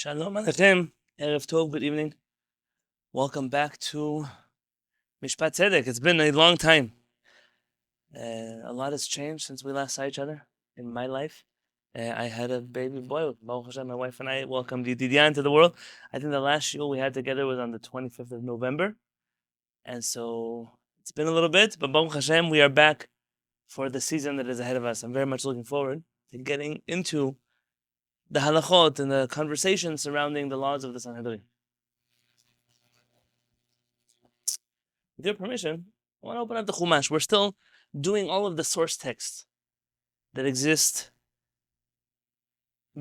Shalom Aleichem, Erev Tov, good evening. Welcome back to Mishpat Tzedek. It's been a long time. A lot has changed since we last saw each other in my life. I had a baby boy. Baruch Hashem, my wife and I welcomed Yedidia into the world. I think the last shul we had together was on the 25th of November. And so it's been a little bit, but Baruch Hashem, we are back for the season that is ahead of us. I'm very much looking forward to getting into the halachot and the conversation surrounding the laws of the Sanhedrin. With your permission, I want to open up the Chumash. We're still doing all of the source texts that exist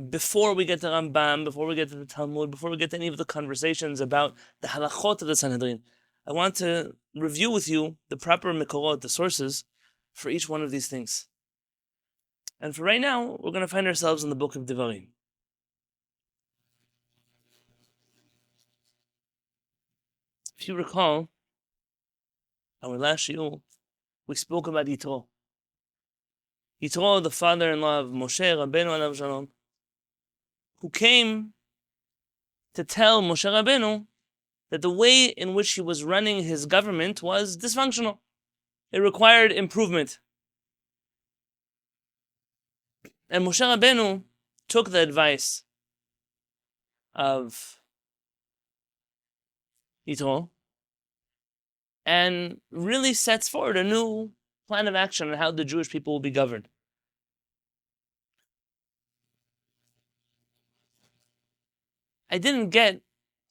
before we get to Rambam, before we get to the Talmud, before we get to any of the conversations about the halachot of the Sanhedrin. I want to review with you the proper mikorot, the sources, for each one of these things. And for right now, we're going to find ourselves in the book of Devarim. If you recall, our last shiur, we spoke about Yitro. Yitro, the father-in-law of Moshe Rabbeinu alav shalom, who came to tell Moshe Rabbeinu that the way in which he was running his government was dysfunctional. It required improvement. And Moshe Rabbeinu took the advice of Yitro and really sets forward a new plan of action on how the Jewish people will be governed. I didn't get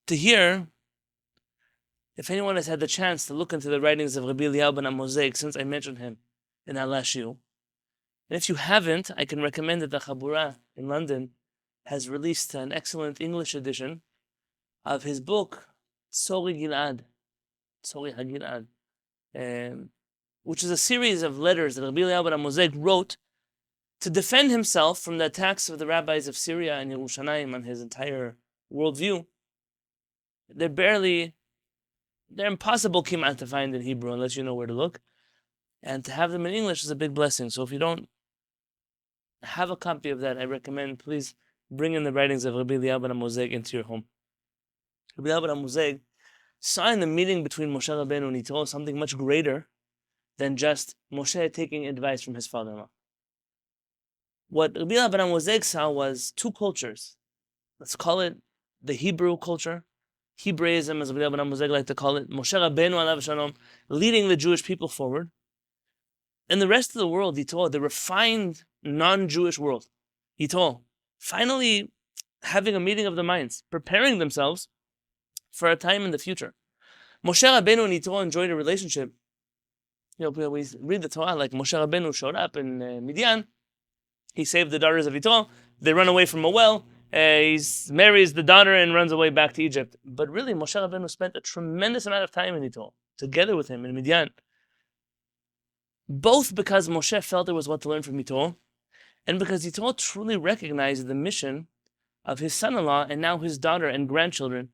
to hear if anyone has had the chance to look into the writings of Rabbi Eliyahu ben Amozeg since I mentioned him in our last shiur. And if you haven't, I can recommend that the Chabura in London has released an excellent English edition of his book, Tzori Gilad, Tzori HaGilad, which is a series of letters that Rabbi Eliyahu ben Amozeg wrote to defend himself from the attacks of the rabbis of Syria and Yerushalayim on his entire worldview. They're impossible kimat to find in Hebrew unless you know where to look. And to have them in English is a big blessing. So if you don't have a copy of that, I recommend please bring in the writings of Rabbi Eliyahu ben Amozeg into your home. Rabbi Eliyahu ben Amozeg saw in the meeting between Moshe Rabbeinu and Yitro something much greater than just Moshe taking advice from his father-in-law. What Rabbi Eliyahu ben Amozeg saw was two cultures. Let's call it the Hebrew culture, Hebraism, as Rabbi Eliyahu ben Amozeg like to call it, Moshe Rabbeinu alav shalom, leading the Jewish people forward. And the rest of the world, Yitro, the refined non-Jewish world, Yitro, finally having a meeting of the minds, preparing themselves for a time in the future. Moshe Rabbeinu and Yitro enjoyed a relationship. We read the Torah like Moshe Rabbeinu showed up in Midian. He saved the daughters of Yitro. They run away from a well. He marries the daughter and runs away back to Egypt. But really, Moshe Rabbeinu spent a tremendous amount of time in Yitro, together with him in Midian. Both because Moshe felt there was what to learn from Yitro, and because Yitro truly recognized the mission of his son-in-law and now his daughter and grandchildren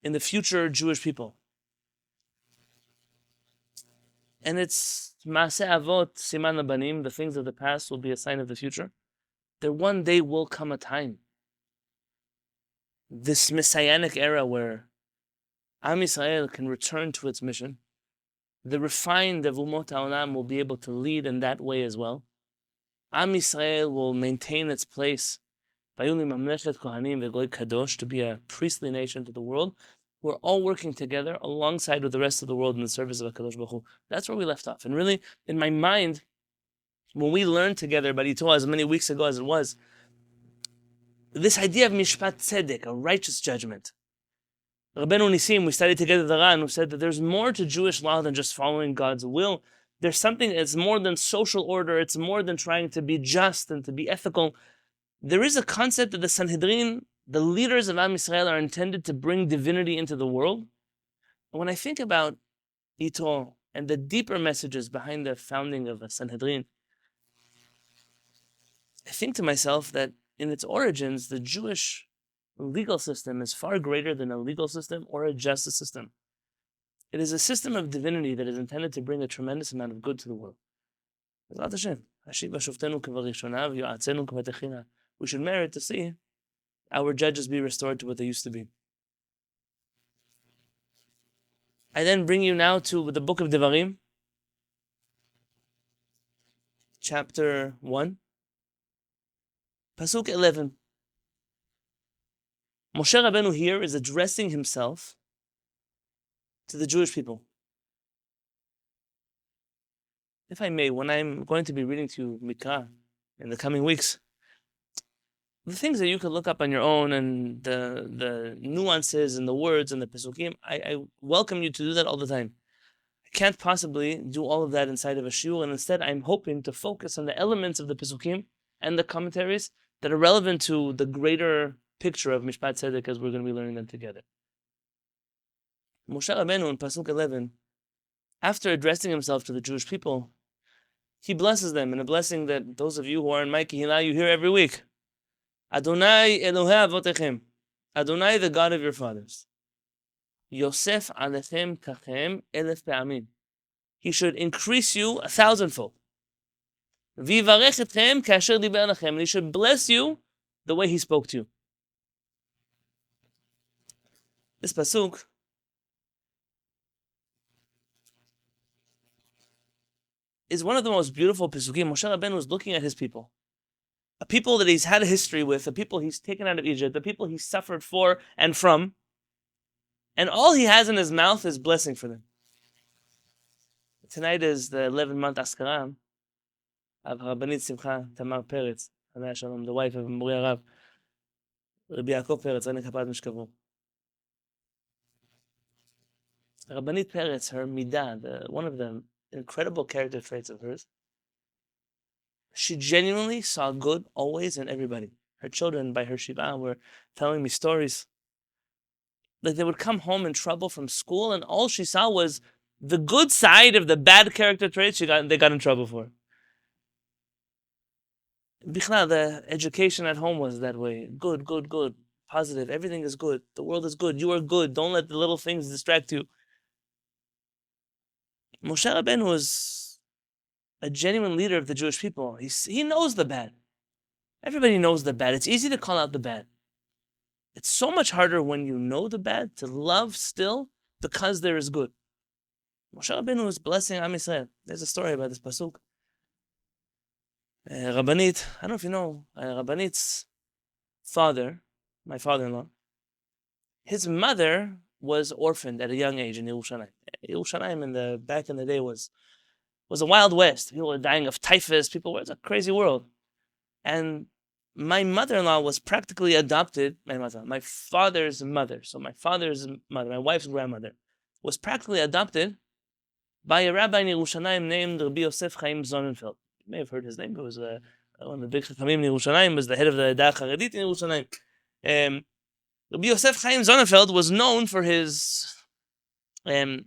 in the future Jewish people. And it's Maaseh Avot, Siman Abanim, the things of the past will be a sign of the future. There one day will come a time, this messianic era where Am Yisrael can return to its mission. The refined of Umot HaOlam will be able to lead in that way as well. Am Yisrael will maintain its place to be a priestly nation to the world. We're all working together alongside with the rest of the world in the service of HaKadosh Baruch Hu. That's where we left off. And really, in my mind, when we learned together about Yitro as many weeks ago as it was, this idea of Mishpat Tzedek, a righteous judgment. Rabbeinu Nisim, we studied together the Ran, who said that there's more to Jewish law than just following God's will. There's something that's more than social order. It's more than trying to be just and to be ethical. There is a concept that the Sanhedrin, the leaders of Am Yisrael, are intended to bring divinity into the world. And when I think about Yitro and the deeper messages behind the founding of the Sanhedrin, I think to myself that in its origins, the Jewish legal system is far greater than a legal system or a justice system. It is a system of divinity that is intended to bring a tremendous amount of good to the world. We should merit to see our judges be restored to what they used to be. I then bring you now to the book of Devarim, chapter 1, Pasuk 11. Moshe Rabbeinu here is addressing himself to the Jewish people. If I may, when I'm going to be reading to you Mikra in the coming weeks, the things that you could look up on your own and the nuances and the words and the Pesukim, I welcome you to do that all the time. I can't possibly do all of that inside of a shiur, and instead I'm hoping to focus on the elements of the Pesukim and the commentaries that are relevant to the greater picture of Mishpat Tzedek as we're going to be learning them together. Moshe Rabbeinu in Pasuk 11, after addressing himself to the Jewish people, he blesses them in a blessing that those of you who are in my Kehillat, you hear every week. Adonai Elohei Avotechem, Adonai the God of your fathers. Yosef alechem kachem elef pe'amin. He should increase you 1,000-fold. V'yivarech etchem kasher diber lachem. And he should bless you the way he spoke to you. This pasuk is one of the most beautiful pasukim. Moshe Rabbeinu was looking at his people. A people that he's had a history with, a people he's taken out of Egypt, the people he suffered for and from. And all he has in his mouth is blessing for them. Tonight is the 11th-month Askaram of Rabbanit Simcha Tamar Peretz, the wife of Mori Arav, Rabbi Yaakov Peretz, Rani Kapad Mishkavu. Rabbanit Peretz, her midah, one of the incredible character traits of hers, she genuinely saw good always in everybody. Her children, by her shiva, were telling me stories. Like they would come home in trouble from school, and all she saw was the good side of the bad character traits they got in trouble for. Bichlal, the education at home was that way. Good, good, good. Positive. Everything is good. The world is good. You are good. Don't let the little things distract you. Moshe Rabbeinu was a genuine leader of the Jewish people. He knows the bad. Everybody knows the bad. It's easy to call out the bad. It's so much harder when you know the bad to love still because there is good. Moshe Rabbeinu was blessing Am Yisrael. There's a story about this pasuk. Rabbanit, I don't know if you know, Rabbanit's father, my father-in-law, his mother was orphaned at a young age in Yerushalayim. Yerushalayim back in the day was a wild west. People were dying of typhus. It's a crazy world. And my mother-in-law was practically adopted. My father's mother, so my father's mother, my wife's grandmother, was practically adopted by a rabbi in Yerushalayim named Rabbi Yosef Chaim Sonnenfeld. You may have heard his name. He was one of the big chachamim in Yerushalayim, was the head of the Dah Charedit in Yerushalayim. Rabbi Yosef Chaim Sonnenfeld was known for his, among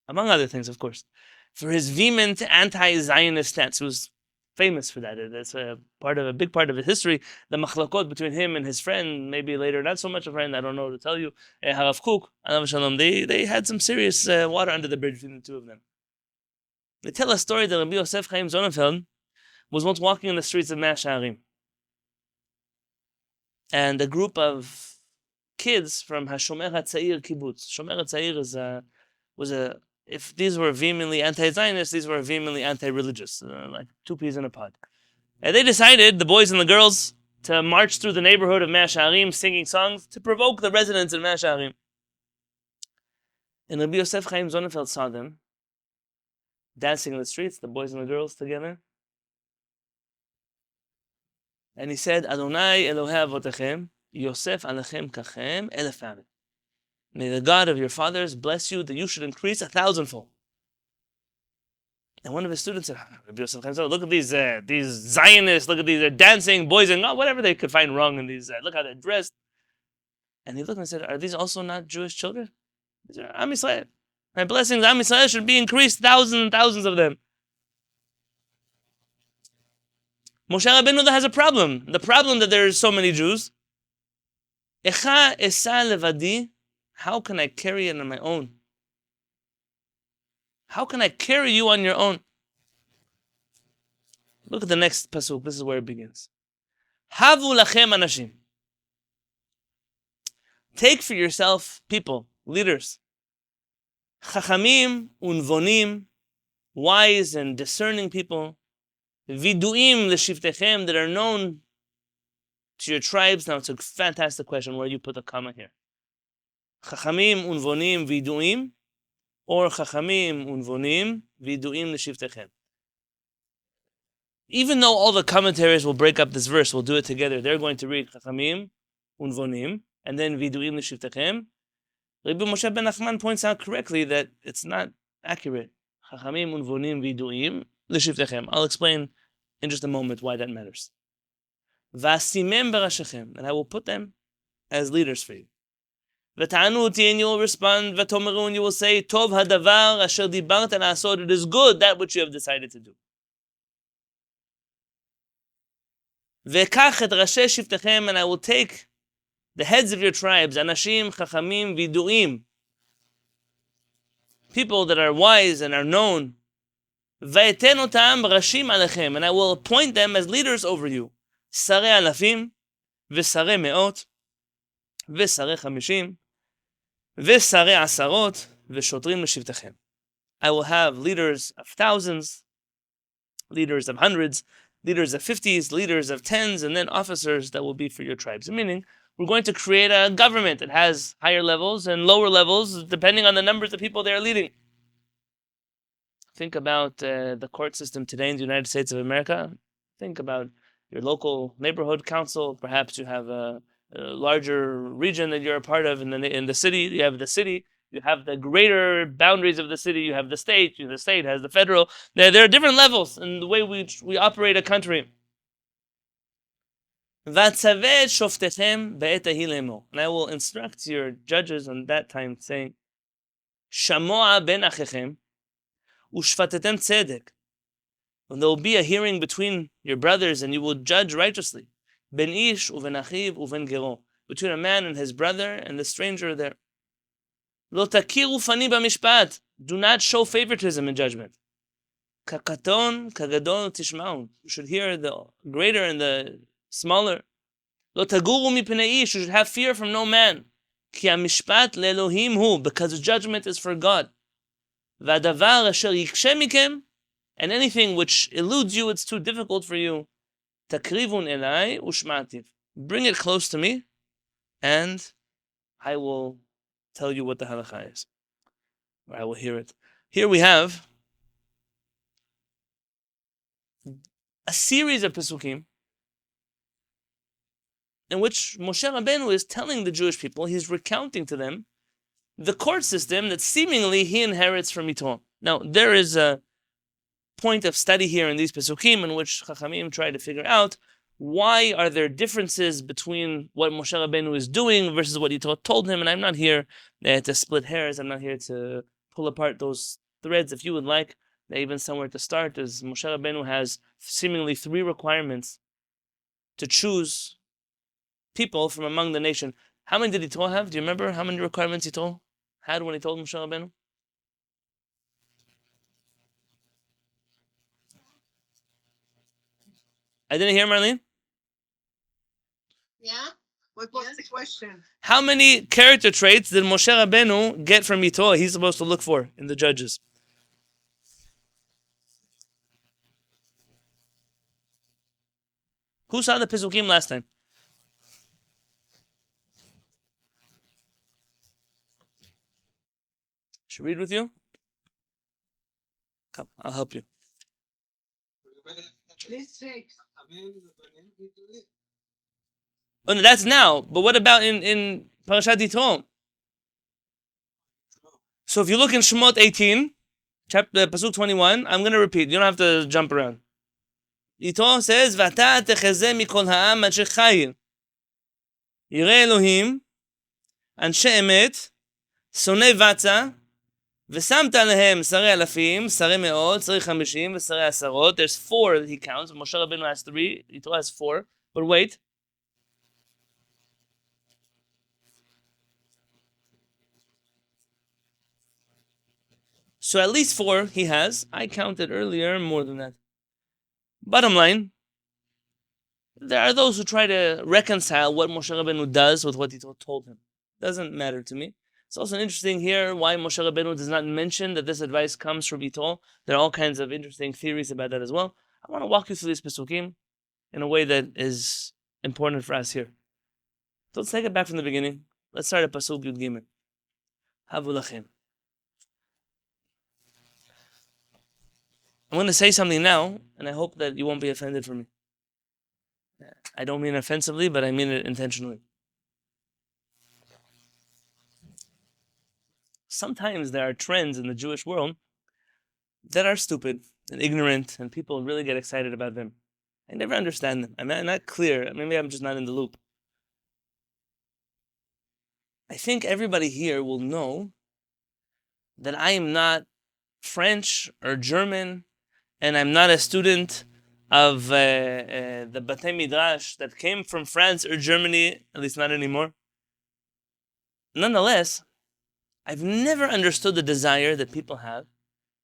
other things, of course, for his vehement anti-Zionist stance. He was famous for that. That's a big part of his history. The machlokot between him and his friend, maybe later not so much a friend, I don't know to tell you, Harav Kook, they had some serious water under the bridge between the two of them. They tell a story that Rabbi Yosef Chaim Sonnenfeld was once walking in the streets of Shaarim, and a group of kids from HaShomer HaTzair kibbutz. Shomer HaTzair if these were vehemently anti-Zionist, these were vehemently anti-religious, like two peas in a pod. And they decided, the boys and the girls, to march through the neighborhood of Shaarim singing songs to provoke the residents of Shaarim. And Rabbi Yosef Chaim Sonnenfeld saw them dancing in the streets, the boys and the girls together. And he said, Adonai Elohei Avotechem, Yosef alechem kachem elef amin. May the God of your fathers bless you that you should increase 1,000-fold. And one of his students said, Rabbi Yosef Chaim Sonnenfeld, look at these Zionists, look at these dancing boys and whatever they could find wrong in these, look how they're dressed. And he looked and said, are these also not Jewish children? These are Am Yisrael. My blessings, Am Yisrael, should be increased, thousands and thousands of them. Moshe Rabbeinu has a problem. The problem that there are so many Jews. Echa esa levadi. How can I carry it on my own? How can I carry you on your own? Look at the next pasuk. This is where it begins. Havu lachem anashim. Take for yourself people, leaders. Chachamim unvonim, wise and discerning people. Viduim l'shiftechem, that are known to your tribes. Now it's a fantastic question where you put a comma here. Chachamim unvonim viduim, or Chachamim unvonim viduim l'shiftechem. Even though all the commentaries will break up this verse, we'll do it together. They're going to read Chachamim unvonim and then viduim l'shiftechem. Rabbi Moshe ben Nachman points out correctly that it's not accurate. Chachamim unvonim viduim l'shiftechem. I'll explain in just a moment why that matters. Vasimem berashechem, and I will put them as leaders for you. V'ta'anu oti, and you will respond. V'tomeru, and you will say, Tov hadavar asher dibart la'asod. It is good that which you have decided to do. V'kach et rashe shiftechem, and I will take the heads of your tribes, anashim, chachamim, viduim, people that are wise and are known. V'eten otam rashim alechem, and I will appoint them as leaders over you. Sarei alafim, v'sarei meot, v'sarei chamishim, v'sarei asarot, v'shotrim l'shivtechem. I will have leaders of thousands, leaders of hundreds, leaders of 50s, leaders of 10s, and then officers that will be for your tribes. Meaning, we're going to create a government that has higher levels and lower levels depending on the numbers of people they are leading. Think about the court system today in the United States of America. Think about your local neighborhood council. Perhaps you have a larger region that you're a part of. In the city, you have the city. You have the greater boundaries of the city. You have the state. The state has the federal. There are different levels in the way we operate a country. And I will instruct your judges on that time, saying, Shamoa ben achechem, ushfatetem tzedek. And there will be a hearing between your brothers, and you will judge righteously. Ben ish uven achiv uven gero, between a man and his brother and the stranger there. Lo takiru fani b'mishpat. Do not show favoritism in judgment. Kakaton kagadol tishmaun. You should hear the greater and the smaller. Lo taguru mipnei ish. You should have fear from no man. Ki hamishpat leElohim hu, because the judgment is for God. V'adavar asher yikshe mikem, and anything which eludes you, it's too difficult for you. Takrivun elai ushmativ. Bring it close to me, and I will tell you what the halakha is. Or I will hear it. Here we have a series of pesukim in which Moshe Rabbeinu is telling the Jewish people, he's recounting to them the court system that seemingly he inherits from Yitro. Now, there is a point of study here in these pesukim in which Chachamim try to figure out why are there differences between what Moshe Rabbeinu is doing versus what Yitro told him. And I'm not here to split hairs. I'm not here to pull apart those threads. If you would like, even somewhere to start is Moshe Rabbeinu has seemingly 3 requirements to choose people from among the nation. How many did Yitro have? Do you remember how many requirements Yitro had when he told Moshe Rabbeinu? I didn't hear, Marlene. Yeah? What was the question? How many character traits did Moshe Rabbeinu get from Yitro he's supposed to look for in the judges? Who saw the Pesukim last time? Should I read with you? Come, I'll help you. This 6. Oh, no, that's now. But what about in Parashat Yitro? So if you look in Shemot 18, chapter Pasuk 21, I'm going to repeat. You don't have to jump around. Yitro says, "V'ata techezeh mikol ha'am anshe chayil, yirei Elohim, anshe emet, sonei vatza, v'samt alehem sarei alafim, sarei meot, sarei chamishim, v'sarei asarot." There's 4 that he counts. Moshe Rabbeinu has 3. Yitro has 4. But wait. So at least 4 he has. I counted earlier more than that. Bottom line, there are those who try to reconcile what Moshe Rabbeinu does with what he told him. Doesn't matter to me. It's also interesting here why Moshe Rabbeinu does not mention that this advice comes from Itol. There are all kinds of interesting theories about that as well. I want to walk you through these Pesukim in a way that is important for us here. So let's take it back from the beginning. Let's start at Pasuk Yud Gimel. Havu lachem. I'm going to say something now, and I hope that you won't be offended for me. I don't mean offensively, but I mean it intentionally. Sometimes there are trends in the Jewish world that are stupid and ignorant, and people really get excited about them. I never understand them. I'm not clear. Maybe I'm just not in the loop. I think everybody here will know that I am not French or German, and I'm not a student of the Batei Midrash that came from France or Germany, at least not anymore. Nonetheless, I've never understood the desire that people have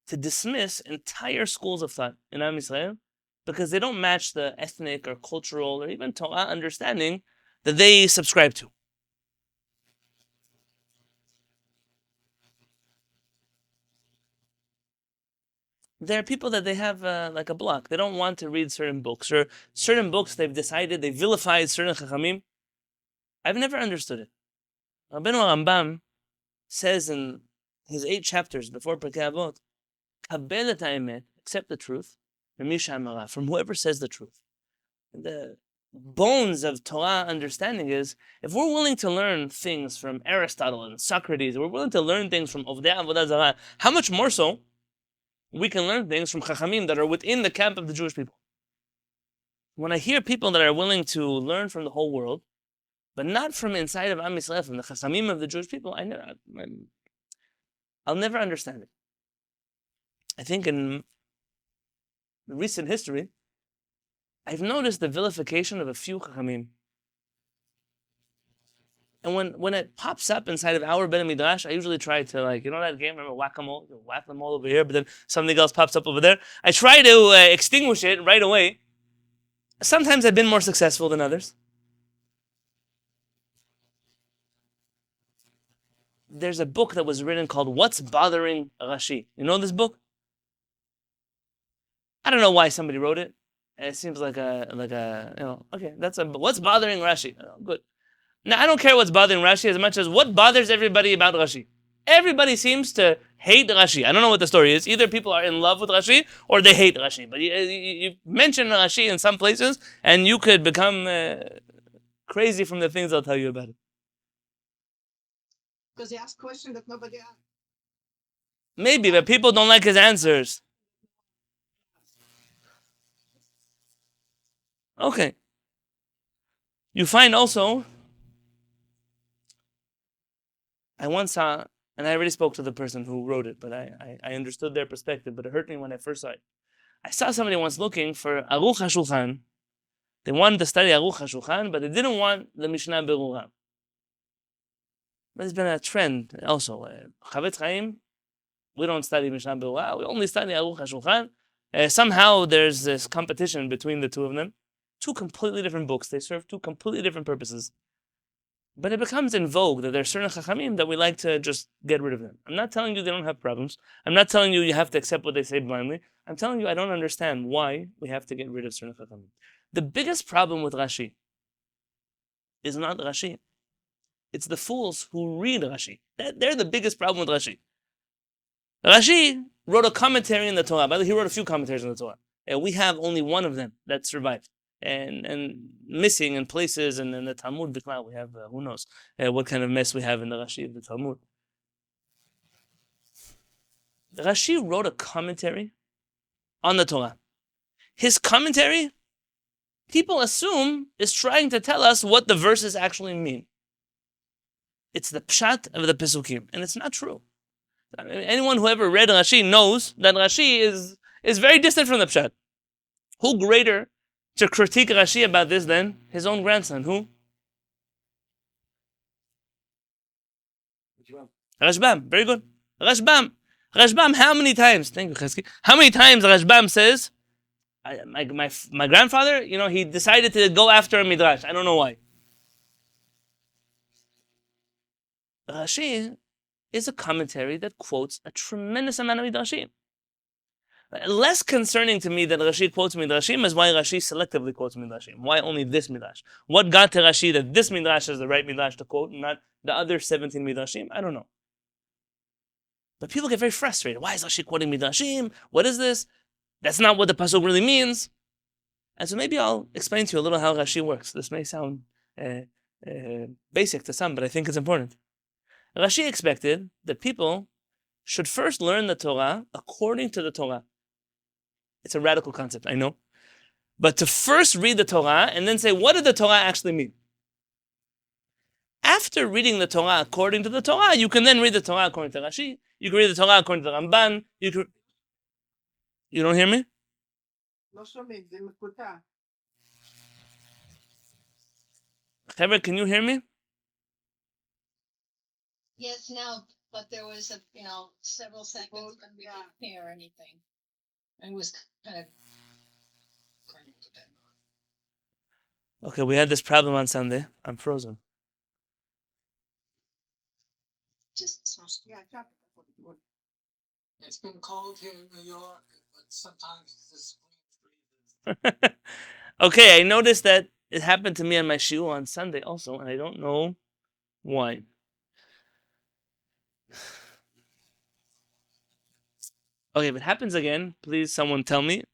to dismiss entire schools of thought in Am Yisrael because they don't match the ethnic or cultural or even Torah understanding that they subscribe to. There are people that they have like a block. They don't want to read certain books, or certain books they've decided, they vilified certain chachamim. I've never understood it. Rabbeinu Rambam says in his 8 chapters before Pirkei Avot, Kabel et ha'emet, accept the truth, from whoever says the truth. The bones of Torah understanding is, if we're willing to learn things from Aristotle and Socrates, we're willing to learn things from Ovdei Avodah Zarah, how much more so we can learn things from Chachamim that are within the camp of the Jewish people. When I hear people that are willing to learn from the whole world, but not from inside of Am Yisrael, from the Chachamim of the Jewish people, I'll never understand it. I think in recent history, I've noticed the vilification of a few Chachamim. And when it pops up inside of our Ben Midrash, I usually try to, like, you know that game, remember whack-a-mole? You whack them all over here, but then something else pops up over there. I try to extinguish it right away. Sometimes I've been more successful than others. There's a book that was written called What's Bothering Rashi. You know this book? I don't know why somebody wrote it. It seems like okay, that's What's Bothering Rashi. Oh, good. Now, I don't care what's bothering Rashi as much as what bothers everybody about Rashi. Everybody seems to hate Rashi. I don't know what the story is. Either people are in love with Rashi or they hate Rashi. But you mention Rashi in some places and you could become crazy from the things I'll tell you about it. Because he asked questions that nobody asked. Maybe, but people don't like his answers. Okay. You find also, I once saw, and I already spoke to the person who wrote it, but I understood their perspective, but it hurt me when I first saw it. I saw somebody once looking for Aruch HaShulchan. They wanted to study Aruch HaShulchan, but they didn't want the Mishnah Berurah. There's been a trend also. Chavetz Chaim, we don't study Mishnah Berurah, we only study Aruch HaShulchan. Somehow there's this competition between the two of them. 2 completely different books. They serve 2 completely different purposes. But it becomes in vogue that there are certain chachamim that we like to just get rid of them. I'm not telling you they don't have problems. I'm not telling you you have to accept what they say blindly. I'm telling you I don't understand why we have to get rid of certain chachamim. The biggest problem with Rashi is not Rashi. It's the fools who read Rashi. They're the biggest problem with Rashi. Rashi wrote a commentary in the Torah. By the way, he wrote a few commentaries in the Torah. And we have only one of them that survived. And missing in places, and in the Talmud, we have, who knows, what kind of mess we have in the Rashi of the Talmud. Rashi wrote a commentary on the Torah. His commentary, people assume, is trying to tell us what the verses actually mean. It's the pshat of the Pesukim, and it's not true. Anyone who ever read Rashi knows that Rashi is very distant from the pshat. Who greater to critique Rashi about this than his own grandson? Who? Rashbam. Very good. Rashbam. Rashbam, how many times? Thank you, Chesky. How many times Rashbam says, my grandfather, he decided to go after a Midrash. I don't know why. Rashi is a commentary that quotes a tremendous amount of Midrashim. Less concerning to me that Rashi quotes Midrashim is why Rashi selectively quotes Midrashim. Why only this Midrash? What got to Rashi that this Midrash is the right Midrash to quote and not the other 17 Midrashim? I don't know. But people get very frustrated. Why is Rashi quoting Midrashim? What is this? That's not what the pasuk really means. And so maybe I'll explain to you a little how Rashi works. This may sound basic to some, but I think it's important. Rashi expected that people should first learn the Torah according to the Torah. It's a radical concept, I know. But to first read the Torah and then say, what did the Torah actually mean? After reading the Torah according to the Torah, you can then read the Torah according to Rashi. You can read the Torah according to the Rambam. You don't hear me? Heber, can you hear me? Yes, now, but there was several seconds when we didn't hear anything. And it was kind of crazy to that. Okay, we had this problem on Sunday. I'm frozen. It's been cold here in New York, but sometimes the screen freezes. Okay, I noticed that it happened to me on my shiur on Sunday also, and I don't know why. Okay, if it happens again, please someone tell me.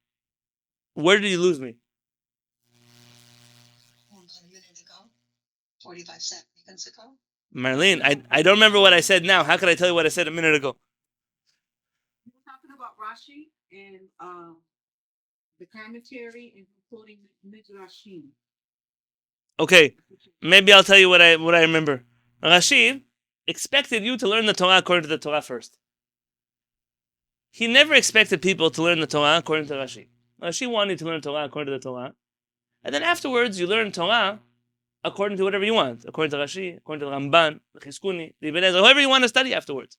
Where did you lose me? About a minute ago, 45 seconds ago. Marlene, I don't remember what I said now. How could I tell you what I said a minute ago? You were talking about Rashi and the commentary and quoting Midrashim. Okay, maybe I'll tell you what I remember. Rashi expected you to learn the Torah according to the Torah first. He never expected people to learn the Torah according to Rashi. Rashi wanted to learn Torah according to the Torah. And then afterwards, you learn Torah according to whatever you want. According to Rashi, according to the Ramban, the Chizkuni, the Ibn Ezra, whoever you want to study afterwards.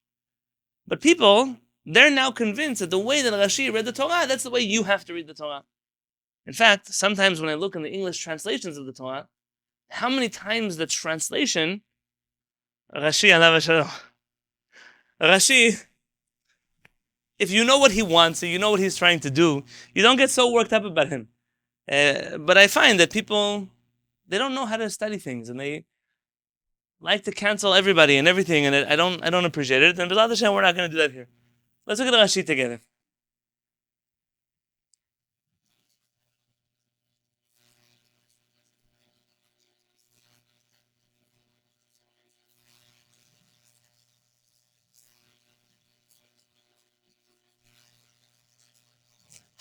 But people, they're now convinced that the way that Rashi read the Torah, that's the way you have to read the Torah. In fact, sometimes when I look in the English translations of the Torah, how many times the translation, Rashi, if you know what he wants and you know what he's trying to do, you don't get so worked up about him. But I find that people, they don't know how to study things, and they like to cancel everybody and everything, and I don't appreciate it. And B'ezrat Hashem, we're not going to do that here. Let's look at the Rashi together.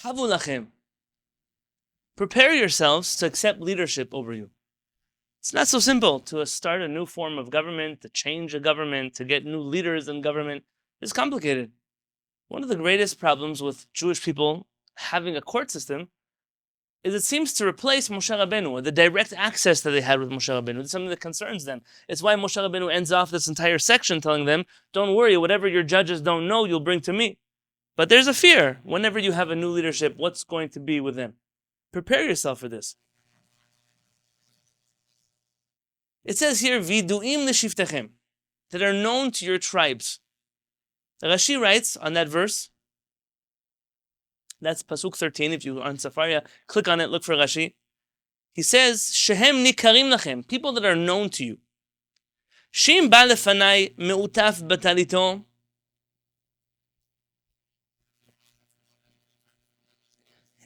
Havu lachem. Prepare yourselves to accept leadership over you. It's not so simple to start a new form of government, to change a government, to get new leaders in government. It's complicated. One of the greatest problems with Jewish people having a court system is it seems to replace Moshe Rabbeinu, the direct access that they had with Moshe Rabbeinu. It's something that concerns them. It's why Moshe Rabbeinu ends off this entire section telling them, don't worry, whatever your judges don't know, you'll bring to me. But there's a fear. Whenever you have a new leadership, what's going to be with them? Prepare yourself for this. It says here, Viduim l'shiftechem, that are known to your tribes. Rashi writes on that verse, that's Pasuk 13, if you're on Safaria, click on it, look for Rashi. He says, Shehem nikarim lachem, people that are known to you. Shim ba lefanai me'utaf batalito,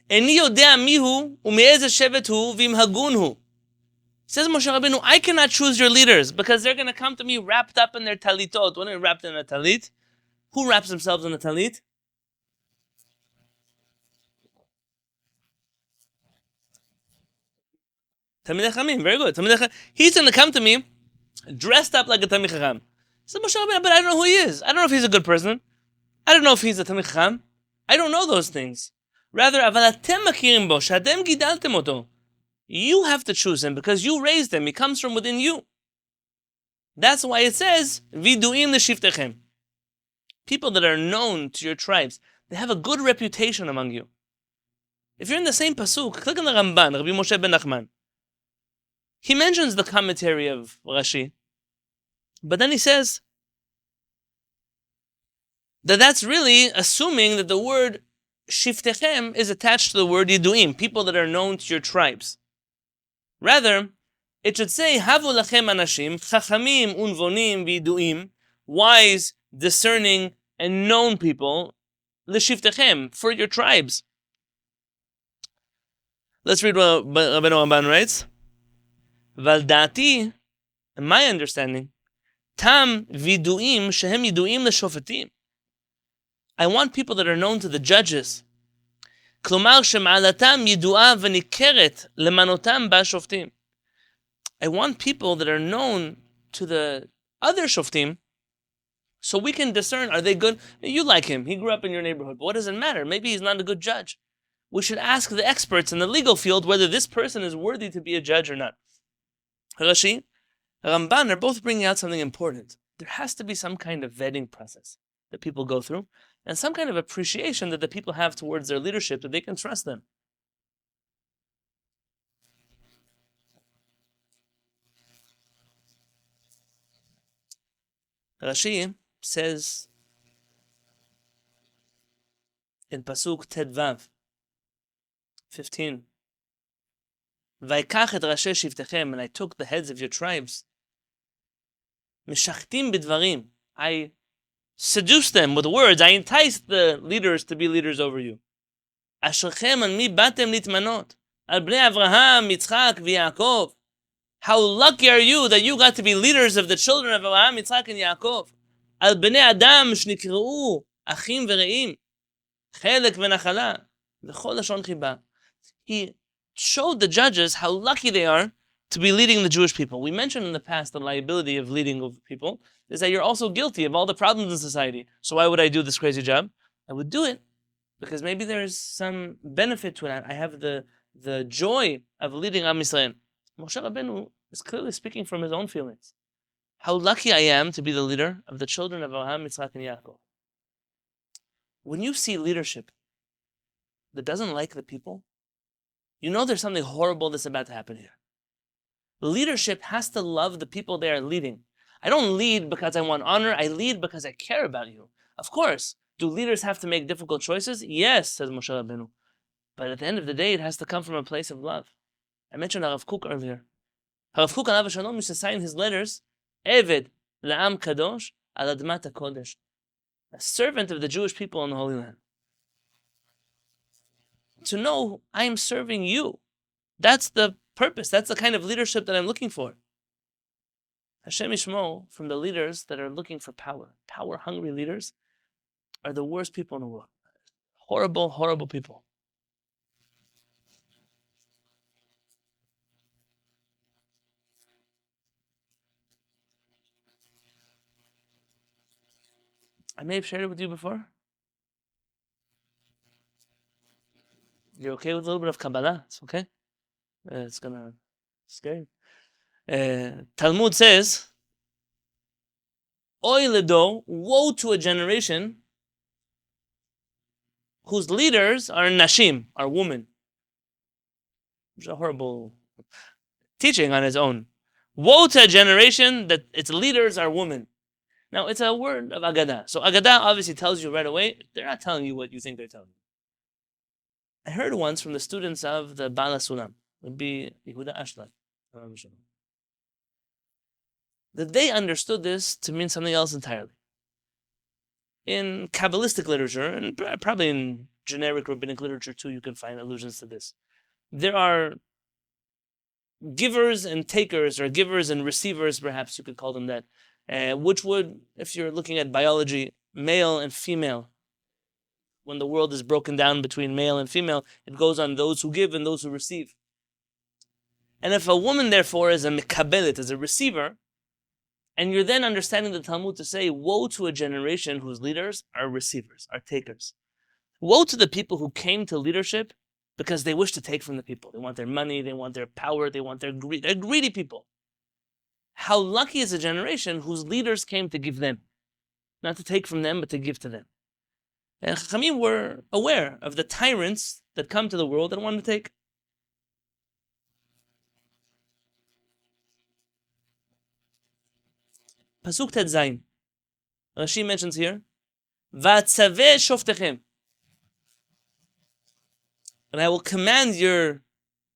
Eni yodea mihu u'me'ez shevet hu v'im hagun hu. Says Moshe Rabbeinu, I cannot choose your leaders because they're going to come to me wrapped up in their talitot. When they're wrapped in a talit, who wraps themselves in a talit? Talmidei Chachamim, very good. He's going to come to me dressed up like a Talmid Chacham. Says Moshe Rabbeinu, but I don't know who he is. I don't know if he's a good person. I don't know if he's a Talmid Chacham. I don't know those things. Rather, אבל אתם מכירים בו, שאתם גידלתם אותו. You have to choose him because you raised him. He comes from within you. That's why it says, Viduim l'shiftechem. People that are known to your tribes, they have a good reputation among you. If you're in the same pasuk, click on the Ramban, Rabbi Moshe ben Nachman. He mentions the commentary of Rashi. But then he says that that's really assuming that the word shiftechem is attached to the word yiduim, people that are known to your tribes. Rather, it should say havu lachem anashim chachamim unvonim v'yiduim, wise, discerning, and known people, l'shiftechem, for your tribes. Let's read what Rabbeinu Ramban writes. Valdati, in my understanding, tam viduim shehem yiduim l'shofetim. I want people that are known to the judges. Klumar shema'alatam yidu'a v'nikeret lemanotam ba'shoftim. I want people that are known to the other shoftim, so we can discern, are they good? You like him, he grew up in your neighborhood, but what does it matter? Maybe he's not a good judge. We should ask the experts in the legal field whether this person is worthy to be a judge or not. Rashi, Rambam are both bringing out something important. There has to be some kind of vetting process that people go through, and some kind of appreciation that the people have towards their leadership, that they can trust them. Rashi says in Pasuk Tedvav 15, Vaikach et rashe shivtechem, and I took the heads of your tribes. Mishachtim bidvarim, I seduced them with words. I enticed the leaders to be leaders over you. Asherchem an mi batem litmanot, al bnei Avraham, Yitzchak, v'Yaakov. How lucky are you that you got to be leaders of the children of Avraham, Yitzchak, and Yaakov. Al bnei Adam shnikre'u achim v're'im, chelek v'nachala, v'chol lashon chiba. He showed the judges how lucky they are to be leading the Jewish people. We mentioned in the past the liability of leading over people is that you're also guilty of all the problems in society. So why would I do this crazy job? I would do it because maybe there's some benefit to it. I have the joy of leading Am Yisrael. Moshe Rabbeinu is clearly speaking from his own feelings. How lucky I am to be the leader of the children of Avraham, Yitzchak, and Yaakov. When you see leadership that doesn't like the people, you know there's something horrible that's about to happen here. Leadership has to love the people they are leading. I don't lead because I want honor. I lead because I care about you. Of course, do leaders have to make difficult choices? Yes, says Moshe Rabbeinu. But at the end of the day, it has to come from a place of love. I mentioned Harav Kook earlier. Harav Kook alav shalom used to sign his letters, Eved la'am kadosh al admat hakodesh, a servant of the Jewish people in the Holy Land. To know I am serving you. That's the purpose. That's the kind of leadership that I'm looking for. Hashem Yishmo, from the leaders that are looking for power, power-hungry leaders, are the worst people in the world. Horrible, horrible people. I may have shared it with you before. You're okay with a little bit of Kabbalah? It's okay? It's gonna scare you. Talmud says, Oy ledo, woe to a generation whose leaders are nashim, are women. Which is a horrible teaching on its own. Woe to a generation that its leaders are women. Now, it's a word of Agadah. So Agadah obviously tells you right away, they're not telling you what you think they're telling you. I heard once from the students of the Bala Sulam, Rabbi Yehuda Ashlag, that they understood this to mean something else entirely. In Kabbalistic literature, and probably in generic rabbinic literature too, you can find allusions to this. There are givers and takers, or givers and receivers, perhaps you could call them that, which would, if you're looking at biology, male and female. When the world is broken down between male and female, it goes on those who give and those who receive. And if a woman, therefore, is a mikabelet, is a receiver, and you're then understanding the Talmud to say, woe to a generation whose leaders are receivers, are takers. Woe to the people who came to leadership because they wish to take from the people. They want their money, they want their power, they want their greed. They're greedy people. How lucky is a generation whose leaders came to give them, not to take from them, but to give to them. And Chachamim were aware of the tyrants that come to the world and want to take. Pasuk Tet Zayin. Rashi mentions here, Va'atzaveh shoftechem. And I will command your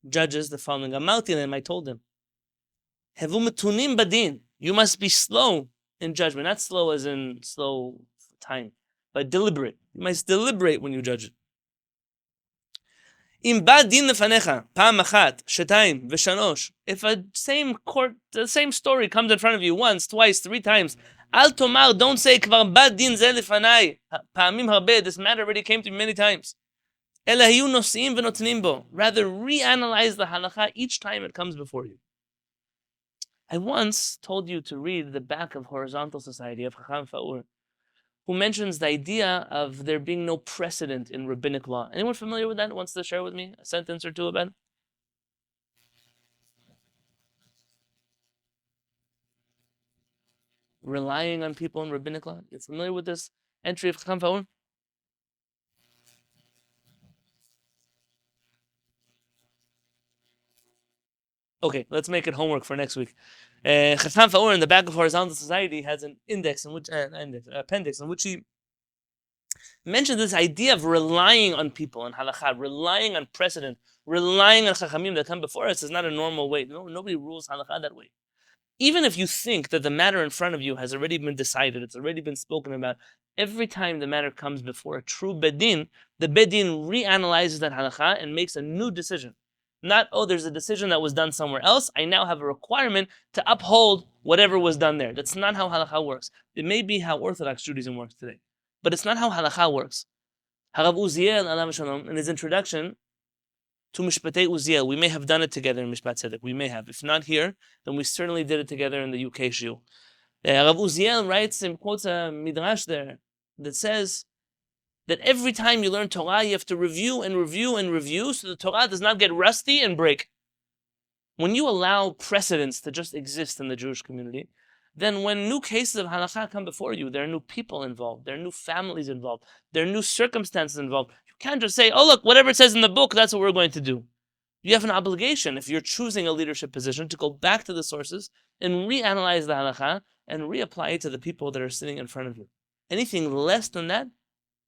judges the following. Amalti them, I told them. Hevu metunim badin. You must be slow in judgment. Not slow as in slow time, but deliberate. You must deliberate when you judge it. Im bad din lefanecha, pa'am achat, shetayim, v'shalosh. If the same story comes in front of you once, twice, 3 times, al tomar, don't say, kvar bad din ze lefanai, pa'amim harbe, this matter already came to me many times. Ela hiyu nosim v'notnim bo. Rather, reanalyze the halacha each time it comes before you. I once told you to read the back of Horizontal Society of Chacham Faur, who mentions the idea of there being no precedent in rabbinic law. Anyone familiar with that? Wants to share with me a sentence or two about it? Relying on people in rabbinic law. You're familiar with this entry of Chacham Faur? Okay, let's make it homework for next week. Chacham Faur in the back of Horizontal Society has an appendix in which he mentioned this idea of relying on people in halakha, relying on precedent, relying on chachamim that come before us is not a normal way. No, nobody rules halakha that way. Even if you think that the matter in front of you has already been decided, it's already been spoken about, every time the matter comes before a true bedin, the bedin reanalyzes that halakha and makes a new decision. Not, oh, there's a decision that was done somewhere else, I now have a requirement to uphold whatever was done there. That's not how halakha works. It may be how Orthodox Judaism works today, but it's not how halakha works. Harav Uziel, alav shalom, in his introduction to Mishpatei Uziel, we may have done it together in Mishpat Tzedek. We may have. If not here, then we certainly did it together in the UK shiur. Harav Uziel writes and quotes a Midrash there that says that every time you learn Torah, you have to review and review and review so the Torah does not get rusty and break. When you allow precedents to just exist in the Jewish community, then when new cases of halakha come before you, there are new people involved, there are new families involved, there are new circumstances involved. You can't just say, oh look, whatever it says in the book, that's what we're going to do. You have an obligation, if you're choosing a leadership position, to go back to the sources and reanalyze the halakha and reapply it to the people that are sitting in front of you. Anything less than that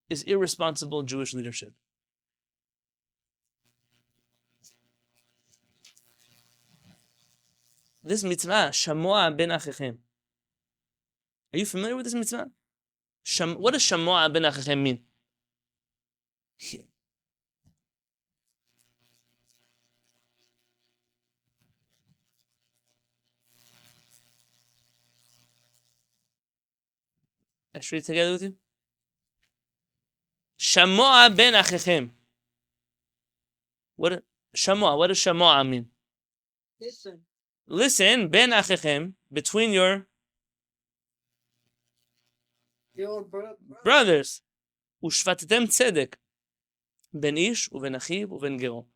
is irresponsible Jewish leadership. This mitzvah, shamoa ben achechem. Are you familiar with this mitzvah? What does shamoa ben achechem mean? I should read it together with you. Shamoa ben achechem. What does shamoa mean? Listen. Listen, ben achechem, between your brothers. Ushvatetem tzedek, ben ish uben achiv uben gero.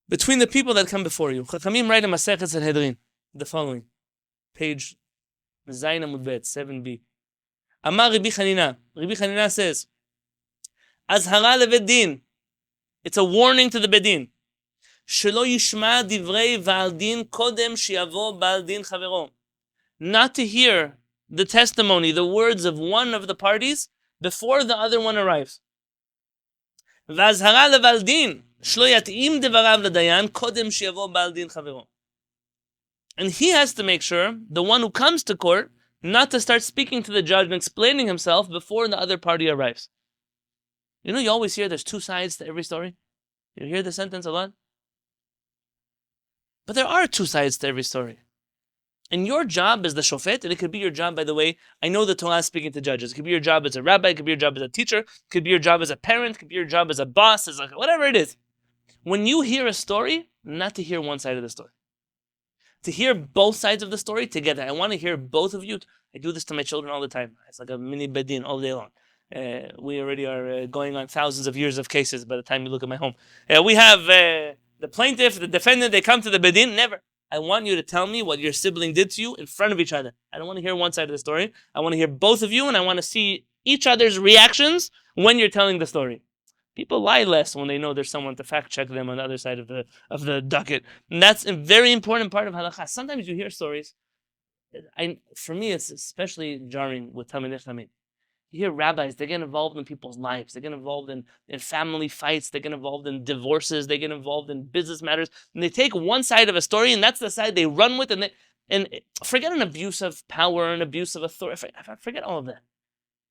Between the people that come before you. Chachamim write in Masechet Sanhedrin the following, page Zayin Amud Bet 7b. Amar Rabbi Chanina. Rabbi Chanina says, Azhara levedin. It's a warning to the bedin. Shelo yishma divrei va'al din kodem shiavo ba'al din chavero. Not to hear the testimony, the words of one of the parties before the other one arrives. Va'azhara leval din. Shelo yat'im devarav ledayan kodem shiavo ba'al din chavero. And he has to make sure, the one who comes to court, not to start speaking to the judge and explaining himself before the other party arrives. You know, you always hear there's 2 sides to every story. You hear the sentence a lot. But there are 2 sides to every story. And your job as the shofet, and it could be your job, by the way, I know the Torah is speaking to judges. It could be your job as a rabbi, it could be your job as a teacher, it could be your job as a parent, it could be your job as a boss, as whatever it is. When you hear a story, not to hear one side of the story. To hear both sides of the story together. I want to hear both of you. I do this to my children all the time. It's like a mini bedin all day long. We already are going on thousands of years of cases by the time you look at my home. We have the plaintiff, the defendant, they come to the bedin. Never. I want you to tell me what your sibling did to you in front of each other. I don't want to hear one side of the story. I want to hear both of you, and I want to see each other's reactions when you're telling the story. People lie less when they know there's someone to fact check them on the other side of the docket. And that's a very important part of halakha. Sometimes you hear stories For me, it's especially jarring with Talmidei Chachamim. You hear rabbis, they get involved in people's lives. They get involved in family fights. They get involved in divorces. They get involved in business matters. And they take one side of a story, and that's the side they run with. And forget an abuse of power and abuse of authority. Forget all of that.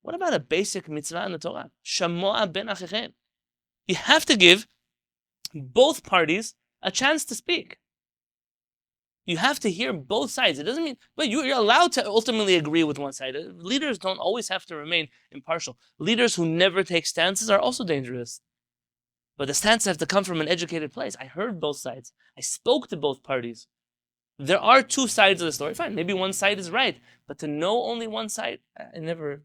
What about a basic mitzvah in the Torah? Shamoa ben achichem. You have to give both parties a chance to speak. You have to hear both sides. It doesn't mean, but you're allowed to ultimately agree with one side. Leaders don't always have to remain impartial. Leaders who never take stances are also dangerous. But the stances have to come from an educated place. I heard both sides. I spoke to both parties. There are two sides of the story. Fine, maybe one side is right. But to know only one side, I never...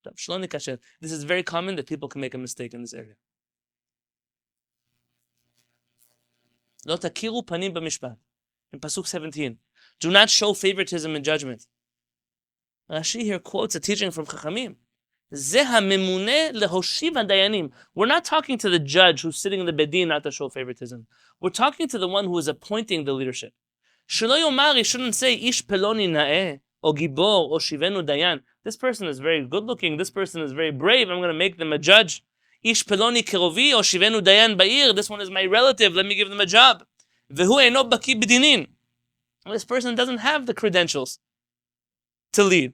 This is very common that people can make a mistake in this area. Lo takiru panim b'mishpat. In Pasuk 17. Do not show favoritism in judgment. Rashi here quotes a teaching from Chachamim. Zeh ha'memuneh lehoshiv hadayanim. We're not talking to the judge who's sitting in the bedin not to show favoritism. We're talking to the one who is appointing the leadership. Shelo yomar, he shouldn't say, ish peloni na'eh, or gibor, or shivenu dayan. This person is very good looking. This person is very brave. I'm going to make them a judge. Ish peloni kerovi, or shivenu dayan ba'ir. This one is my relative. Let me give them a job. Vehu eino baki b'dinin. This person doesn't have the credentials to lead.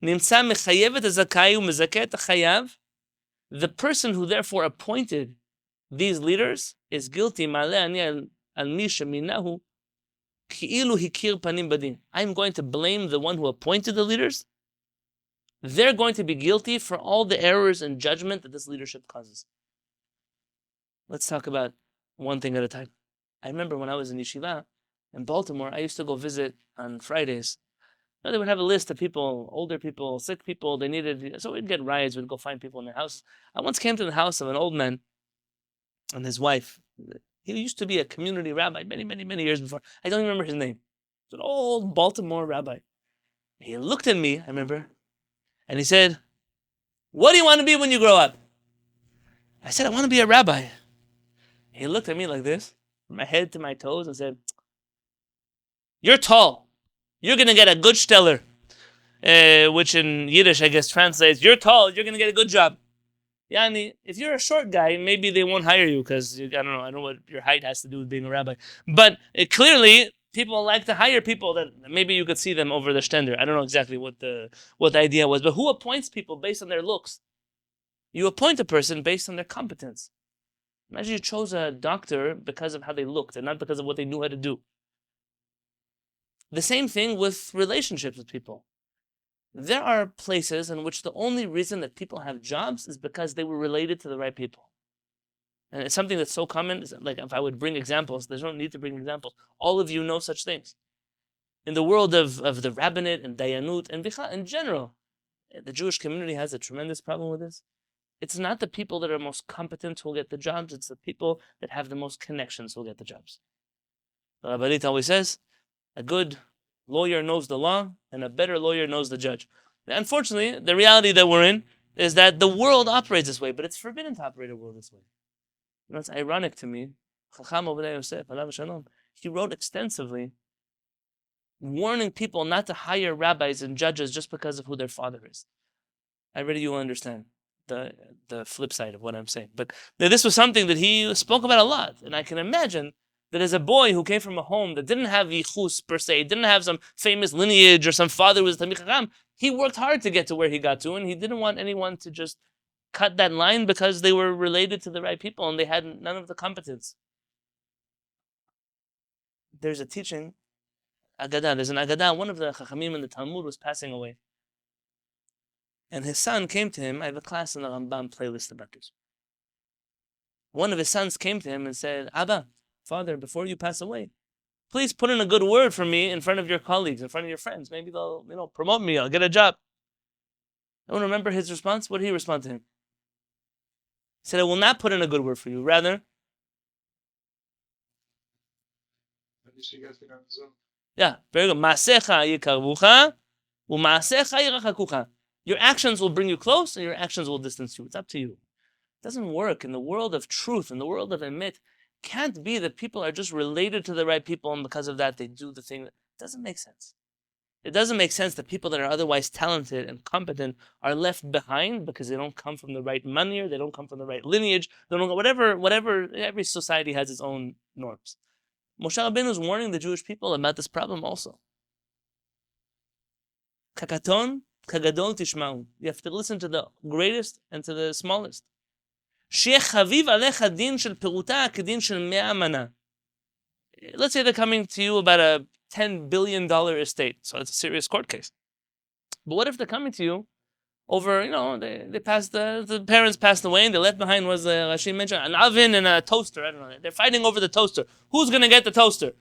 Nimtza mechayev et hazakai umezakeh et hachayav. The person who therefore appointed these leaders is guilty. Ma'aleh ani al mi sheminahu ki'ilu hikir panim badin. I'm going to blame the one who appointed the leaders. They're going to be guilty for all the errors and judgment that this leadership causes. Let's talk about one thing at a time. I remember when I was in yeshiva in Baltimore, I used to go visit on Fridays. You know, they would have a list of people, older people, sick people, they needed, so we'd get rides, we'd go find people in their houses. I once came to the house of an old man and his wife. He used to be a community rabbi many years before. I don't even remember his name. It's an old Baltimore rabbi. He looked at me, I remember, and he said, "What do you want to be when you grow up?" I said, "I want to be a rabbi." He looked at me like this, from my head to my toes, and said, "You're tall. You're going to get a good stellar." Which in Yiddish, I guess, translates, "You're tall, you're going to get a good job." Yani, if you're a short guy, maybe they won't hire you because, I don't know what your height has to do with being a rabbi. But clearly, people like to hire people that maybe you could see them over the stender. I don't know exactly what the idea was. But who appoints people based on their looks? You appoint a person based on their competence. Imagine you chose a doctor because of how they looked and not because of what they knew how to do. The same thing with relationships with people. There are places in which the only reason that people have jobs is because they were related to the right people. And it's something that's so common, like if I would bring examples, there's no need to bring examples. All of you know such things. In the world of the rabbinate and dayanut and in general, the Jewish community has a tremendous problem with this. It's not the people that are most competent who will get the jobs, it's the people that have the most connections who will get the jobs. The Rabbanit always says, a good lawyer knows the law, and a better lawyer knows the judge. Unfortunately, the reality that we're in is that the world operates this way, but it's forbidden to operate a world this way. You know, it's ironic to me. Chacham Ovadia Yosef, alav shalom, he wrote extensively warning people not to hire rabbis and judges just because of who their father is. I read you will understand the flip side of what I'm saying. But this was something that he spoke about a lot, and I can imagine that as a boy who came from a home that didn't have yichus per se, didn't have some famous lineage or some father who was Talmid Chacham, he worked hard to get to where he got to, and he didn't want anyone to just cut that line because they were related to the right people and they had none of the competence. There's a teaching, Agadah. There's an Agadah. One of the Chachamim in the Talmud was passing away. And his son came to him. I have a class in the Rambam playlist about this. One of his sons came to him and said, "Abba, Father, before you pass away, please put in a good word for me in front of your colleagues, in front of your friends. Maybe they'll, promote me. I'll get a job." Anyone remember his response? What did he respond to him? He said, "I will not put in a good word for you. Rather, yeah, very good. Ma'asecha yikarvucha, u'ma'asecha yirachakucha. Your actions will bring you close, and your actions will distance you. It's up to you." It doesn't work in the world of truth, in the world of emet. Can't be that people are just related to the right people, and because of that, they do the thing. It doesn't make sense. It doesn't make sense that people that are otherwise talented and competent are left behind because they don't come from the right money or they don't come from the right lineage. They don't whatever. Every society has its own norms. Moshe Rabbeinu is warning the Jewish people about this problem also. Kakaton, kagadol tishma'u. You have to listen to the greatest and to the smallest. Sheh chaviv alecha din shel peruta kedin shel mea mana. Let's say they're coming to you about a $10 billion estate, so it's a serious court case. But what if they're coming to you over, they passed, the parents passed away and they left behind, was Rashi mentioned, an oven and a toaster. I don't know. They're fighting over the toaster. Who's going to get the toaster?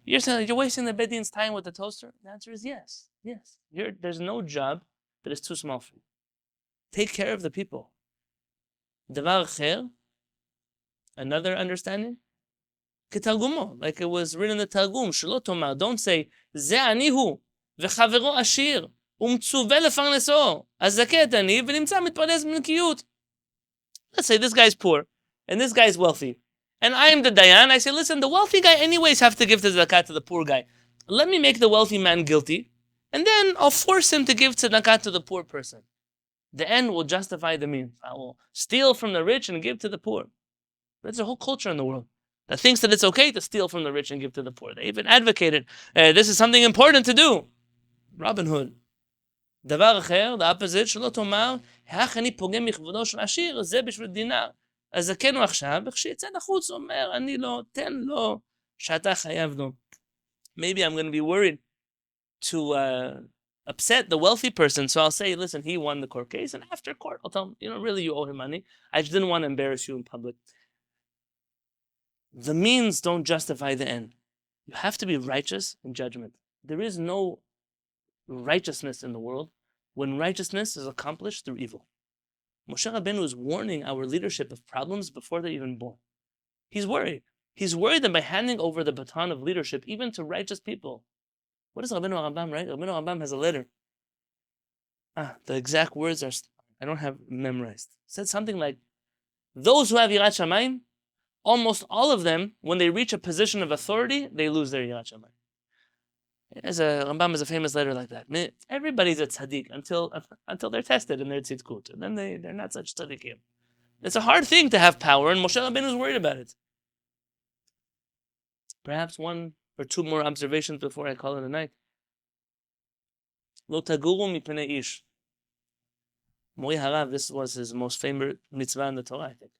You're saying you're wasting the Bedin's time with the toaster? The answer is yes. Yes. There's no job that is too small for you. Take care of the people. Davar kher, another understanding, Ketargumo, like it was written in the Targum, Shelo Tomar, don't say, Ze ani hu, v'chavero ashir, u'mtzuve lefarneso, azakeh et ani, v'nimtza mitparnes min kiyut. Let's say this guy's poor, and this guy's wealthy. And I am the Dayan, I say, listen, the wealthy guy anyways have to give the zakat to the poor guy. Let me make the wealthy man guilty, and then I'll force him to give tzedakah to the poor person. The end will justify the means. I will steal from the rich and give to the poor. There's a whole culture in the world that thinks that it's okay to steal from the rich and give to the poor. They even advocated, this is something important to do. Robin Hood. Davar acher, the opposite, שלא תאמר, האח אני פוגם מכבודו של עשיר, זה בשביל דינר. אז זכנו עכשיו, וכשיצא לחוץ, אומר, אני לא, תן לו, שאתה חייב לו. Maybe I'm going to be worried to upset the wealthy person, so I'll say, listen, he won the court case, and after court, I'll tell him, really, you owe him money. I just didn't want to embarrass you in public. The means don't justify the end. You have to be righteous in judgment. There is no righteousness in the world when righteousness is accomplished through evil. Moshe Rabbeinu is warning our leadership of problems before they're even born. He's worried. He's worried that by handing over the baton of leadership, even to righteous people. What does Rabbeinu Rambam write? Rabbeinu Rambam has a letter. The exact words I don't have memorized. It said something like, those who have Yirat Shamayim, almost all of them, when they reach a position of authority, they lose their Yirat Shamayim. Rambam has a famous letter like that. Everybody's a tzaddik until they're tested in their tzidkut, and then they're not such tzaddikim. It's a hard thing to have power, and Moshe Rabbeinu is worried about it. Perhaps one or two more observations before I call it a night. Lo taguru mipnei ish. Mori Harav, this was his most favorite mitzvah in the Torah, I think.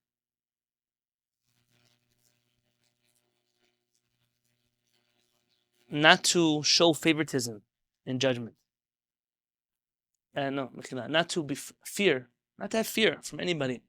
Not to show favoritism in judgment. Not to be fear, not to have fear from anybody.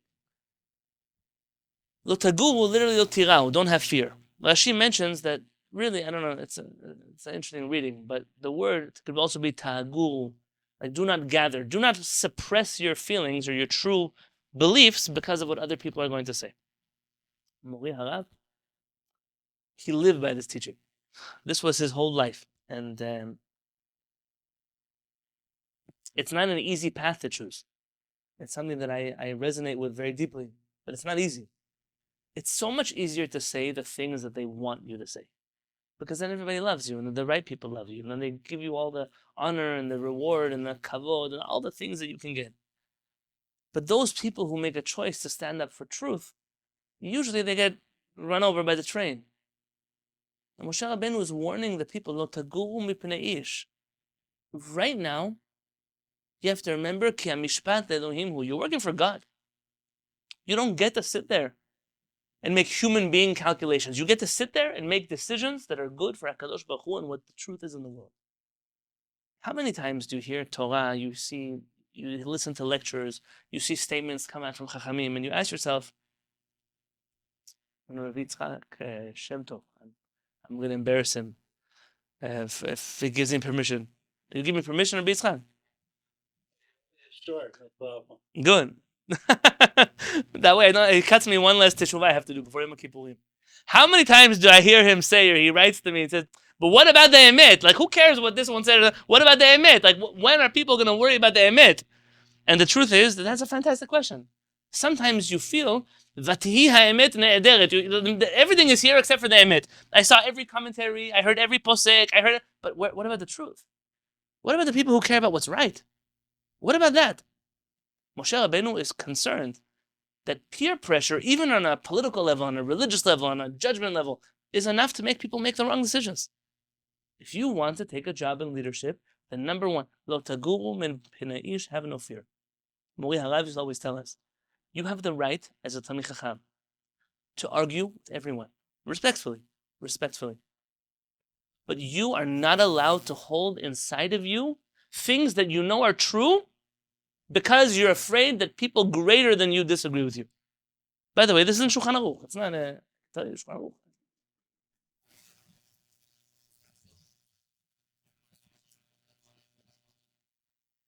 Lo taguru, literally lo tirau, don't have fear. Rashi mentions that, really, I don't know, it's an interesting reading, but the word could also be ta'aguru, like do not gather, do not suppress your feelings or your true beliefs because of what other people are going to say. Mori Harav, he lived by this teaching. This was his whole life, and it's not an easy path to choose. It's something that I resonate with very deeply, but it's not easy. It's so much easier to say the things that they want you to say, because then everybody loves you, and the right people love you, and then they give you all the honor and the reward and the kavod and all the things that you can get. But those people who make a choice to stand up for truth, usually they get run over by the train. And Moshe Rabbeinu is warning the people, Lo taguru mipnei ish. Right now, you have to remember, Ki Mishpat Elohim hu. You're working for God. You don't get to sit there and make human being calculations. You get to sit there and make decisions that are good for HaKadosh Baruch Hu and what the truth is in the world. How many times do you hear Torah, you listen to lectures, you see statements come out from HaShamayim, and you ask yourself, I'm going to embarrass him if he gives me permission. Do you give me permission, Rabbi Yitzchak? Sure, no problem. Good. That way, it cuts me one less teshuvah I have to do before Yom Kippurim. How many times do I hear him say, or he writes to me and says, but what about the emet? Like, who cares what this one said? What about the emet? Like, when are people going to worry about the emet? And the truth is that that's a fantastic question. Sometimes you feel Vatihi ha'emet ne'ederet. Everything is here except for the emet. I saw every commentary. I heard every posek. But what about the truth? What about the people who care about what's right? What about that? Moshe Rabbeinu is concerned that peer pressure, even on a political level, on a religious level, on a judgment level, is enough to make people make the wrong decisions. If you want to take a job in leadership, then number one, lo taguru min pinei ish, have no fear. Mori Harav used to always tell us, you have the right as a Talmid Chacham to argue with everyone, respectfully. But you are not allowed to hold inside of you things that you know are true because you're afraid that people greater than you disagree with you. By the way, this isn't Shulchan Aruch. It's not a Shulchan Aruch.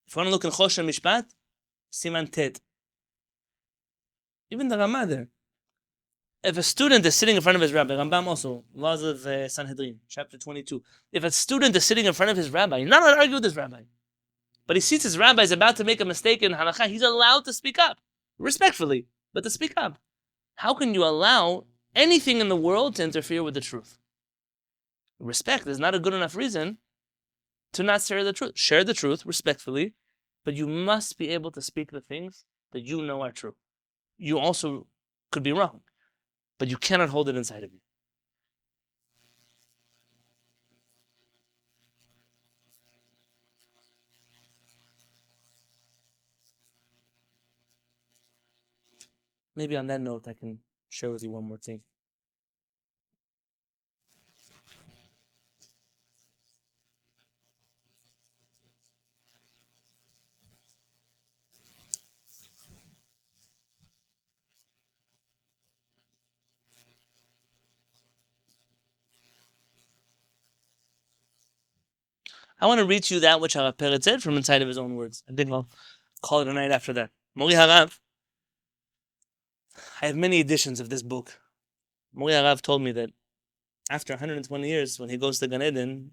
If you want to look in Choshen Mishpat, Siman Tet. Even the Ramah there. If a student is sitting in front of his rabbi, Rambam also, laws of Sanhedrin, chapter 22. If a student is sitting in front of his rabbi, he's not allowed to argue with his rabbi. But he sees his rabbi is about to make a mistake in halakha, he's allowed to speak up. Respectfully, but to speak up. How can you allow anything in the world to interfere with the truth? Respect is not a good enough reason to not share the truth. Share the truth respectfully, but you must be able to speak the things that you know are true. You also could be wrong, but you cannot hold it inside of you. Maybe on that note, I can share with you one more thing. I want to read to you that which Harav Peretz said from inside of his own words. I think I'll call it a night after that. Mori Harav, I have many editions of this book. Mori Harav told me that after 120 years, when he goes to Gan Eden,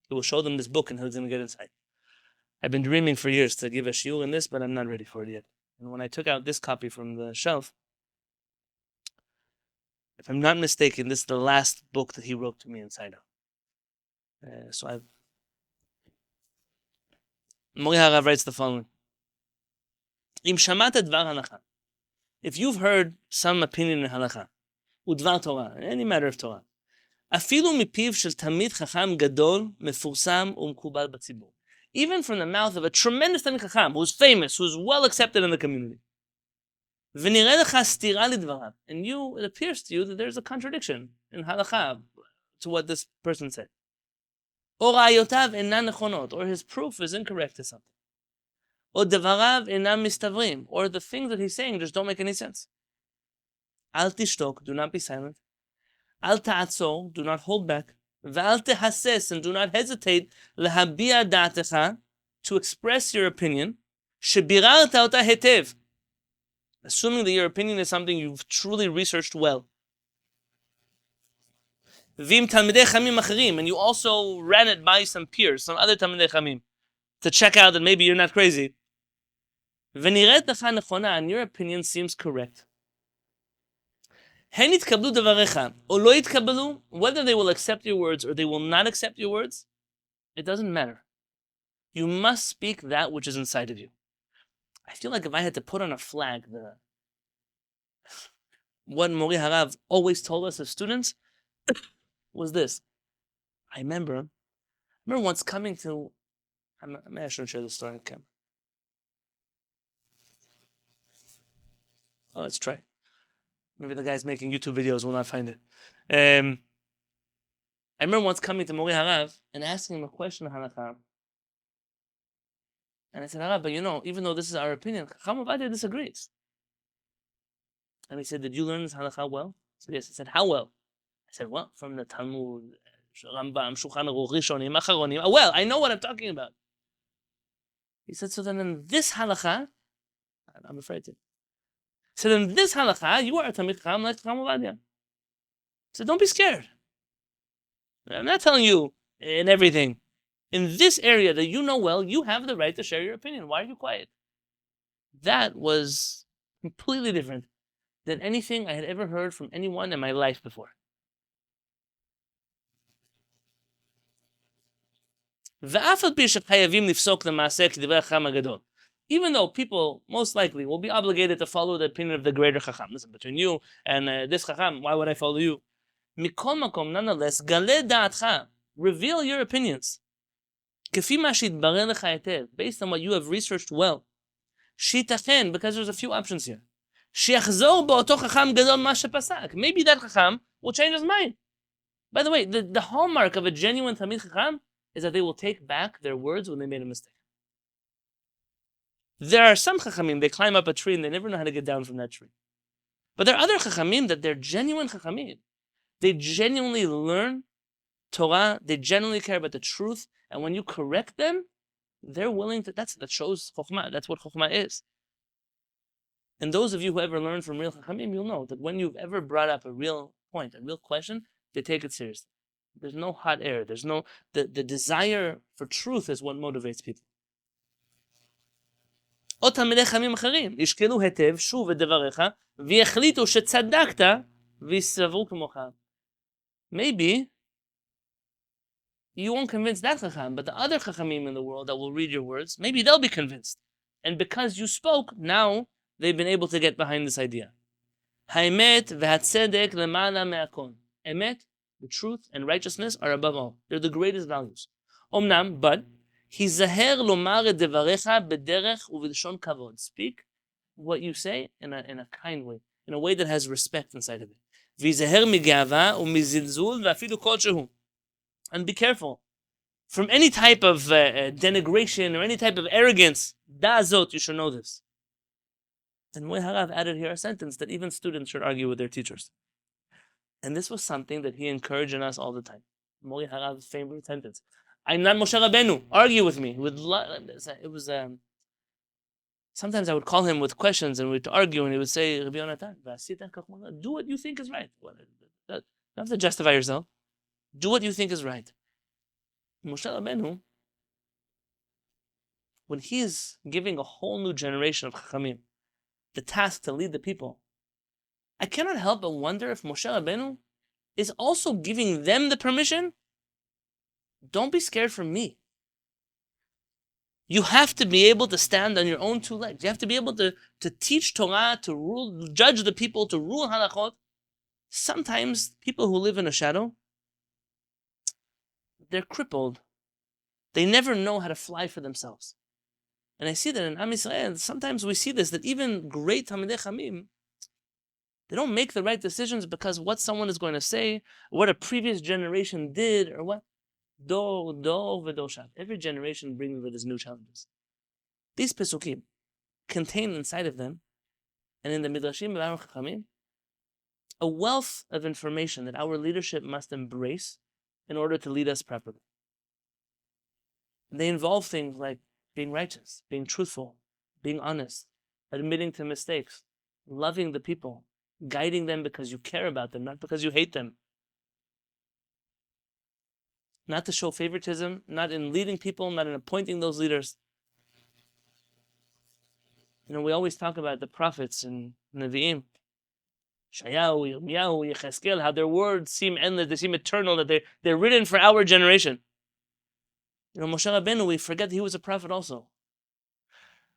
he will show them this book and he's going to get inside. I've been dreaming for years to give a shiur in this, but I'm not ready for it yet. And when I took out this copy from the shelf, if I'm not mistaken, this is the last book that he wrote to me inside of. Mori Harav writes the following. Im shamata dvar halacha. If you've heard some opinion in halacha, udvar Torah, any matter of Torah, אפילו מפיו של תלמיד חכם גדול, מפורסם ומקובל בציבור. Even from the mouth of a tremendous תלמיד חכם, who's famous, who's well accepted in the community. ונראה לך סתירה לדבריו. And it appears to you that there's a contradiction in halacha to what this person said. או ראיותיו אינן נכונות, or his proof is incorrect to something. או דבריו אינם מסתברים, or the things that he's saying just don't make any sense. אל תשתוק, do not be silent. אל תעצור, do not hold back. ואל תהסס, and do not hesitate, להביע דעתך, to express your opinion, שביררת אותה היטב. Assuming that your opinion is something you've truly researched well. Vim Talmidei Chamim Acherim, and you also ran it by some peers, some other Talmidei Chamim, to check out that maybe you're not crazy. V'niret lecha nechona, and your opinion seems correct. Hen yitkablu devarecha, o lo yitkablu, whether they will accept your words or they will not accept your words, it doesn't matter. You must speak that which is inside of you. I feel like if I had to put on a flag what Mori Harav always told us as students, was this. I remember once coming to, I shouldn't share the story on camera. Oh, let's try. Maybe the guys making YouTube videos will not find it. I remember once coming to Mori Harav and asking him a question on halakha. And I said, Harav, but even though this is our opinion, Chacham Ovadia disagrees. And he said, did you learn this halakha well? I said, yes. He said, how well? I said, well, from the Talmud, Rambam, Shulchan Aruch, Rishonim, Acharonim. Well, I know what I'm talking about. He said, so then in this halakha, I'm afraid to. He said, in this halakha, you are a Talmid Chacham like Chacham Ovadia. He said, don't be scared. I'm not telling you in everything. In this area that you know well, you have the right to share your opinion. Why are you quiet? That was completely different. than anything I had ever heard from anyone in my life before. Even though people most likely will be obligated to follow the opinion of the greater Chacham. Listen, between you and this Chacham, why would I follow you? Mikol makom, nonetheless, gale da'atcha, reveal your opinions. Kefi ma shitbareh lecha hitev, based on what you have researched well. Shitachen, because there's a few options here. Shiachzor ba'oto Chacham gadol ma shepasak. Maybe that Chacham will change his mind. By the way, the hallmark of a genuine Talmid Chacham is that they will take back their words when they made a mistake. There are some Chachamim, they climb up a tree and they never know how to get down from that tree. But there are other Chachamim that they're genuine Chachamim. They genuinely learn Torah, they genuinely care about the truth, and when you correct them, they're willing to, that shows Chokhmah, that's what Chokhmah is. And those of you who ever learned from real Chachamim, you'll know that when you've ever brought up a real point, a real question, they take it seriously. There's no hot air, there's no, the desire for truth is what motivates people. או תלמידי חכמים אחרים, ישקלו היטב שוב את דבריך, ויחליטו שצדקת, ויסברו כמוך. Maybe you won't convince that Chacham, but the other Chachamim in the world that will read your words, maybe they'll be convinced. And because you spoke, now they've been able to get behind this idea. האמת והצדק למעלה מהכל. Emet, the truth, and righteousness are above all. They're the greatest values. אומנם, but, היזהר לומר את דבריך בדרך ובלשון כבוד. Speak what you say in a kind way, in a way that has respect inside of it. ויזהר מגאווה ומזלזול ואפילו כלשהו. And be careful from any type of denigration or any type of arrogance. Da'azot, you should know this. And Moy Harav added here a sentence that even students should argue with their teachers. And this was something that he encouraged in us all the time. Moy Harav's favorite sentence. I'm not Moshe Rabbeinu. Argue with me. It was sometimes I would call him with questions and we'd argue, and he would say, Rabbi Yonatan, do what you think is right. You don't have to justify yourself. Do what you think is right. Moshe Rabbeinu, when he is giving a whole new generation of Chachamim the task to lead the people, I cannot help but wonder if Moshe Rabbeinu is also giving them the permission. Don't be scared from me. You have to be able to stand on your own two legs. You have to be able to teach Torah, to rule, judge the people, to rule halachot. Sometimes people who live in a shadow, they're crippled. They never know how to fly for themselves. And I see that in Am Yisrael, sometimes we see this, that even great Talmidei Chachamim, they don't make the right decisions because what someone is going to say, what a previous generation did, or what. Dor v'dor shab. Every generation brings with its new challenges. These pesukim contain inside of them, and in the Midrashim of our Chachamim, a wealth of information that our leadership must embrace in order to lead us properly. And they involve things like being righteous, being truthful, being honest, admitting to mistakes, loving the people, guiding them because you care about them, not because you hate them. Not to show favoritism, not in leading people, not in appointing those leaders. You know, we always talk about the prophets and Nevi'im, Shayahu, Yirmiyahu, Yecheskel, how their words seem endless, they seem eternal, that they're written for our generation. You know, Moshe Rabbeinu, we forget that he was a prophet also.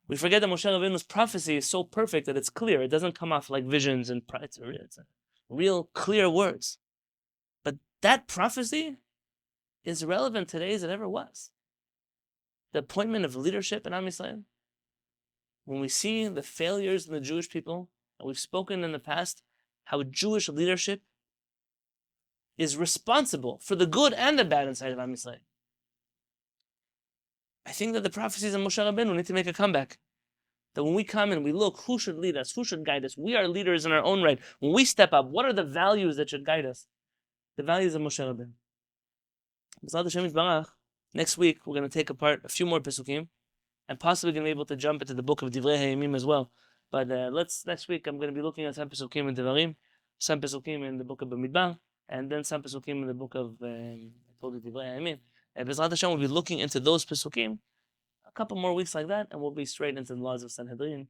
We forget that Moshe Rabbeinu's prophecy is so perfect that it's clear. It doesn't come off like visions and it's real clear words. But that prophecy is relevant today as it ever was. The appointment of leadership in Am Yisrael, when we see the failures in the Jewish people, and we've spoken in the past how Jewish leadership is responsible for the good and the bad inside of Am Yisrael. I think that the prophecies of Moshe Rabbeinu need to make a comeback. That when we come and we look, who should lead us, who should guide us? We are leaders in our own right. When we step up, what are the values that should guide us? The values of Moshe Rabbeinu. Next week, we're going to take apart a few more Pesukim, and possibly going to be able to jump into the book of Divrei Hayamim as well. But next week, I'm going to be looking at some Pesukim in Devarim, some Pesukim in the book of Bamidbar, and then some Pesukim in the book of I told you Divrei Hayamim. B'ezrat Hashem, we'll be looking into those Pesukim a couple more weeks like that, and we'll be straight into the laws of Sanhedrin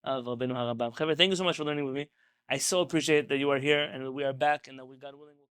of Rabbeinu HaRambam. Thank you so much for learning with me. I so appreciate that you are here and that we are back and that we, God willing, will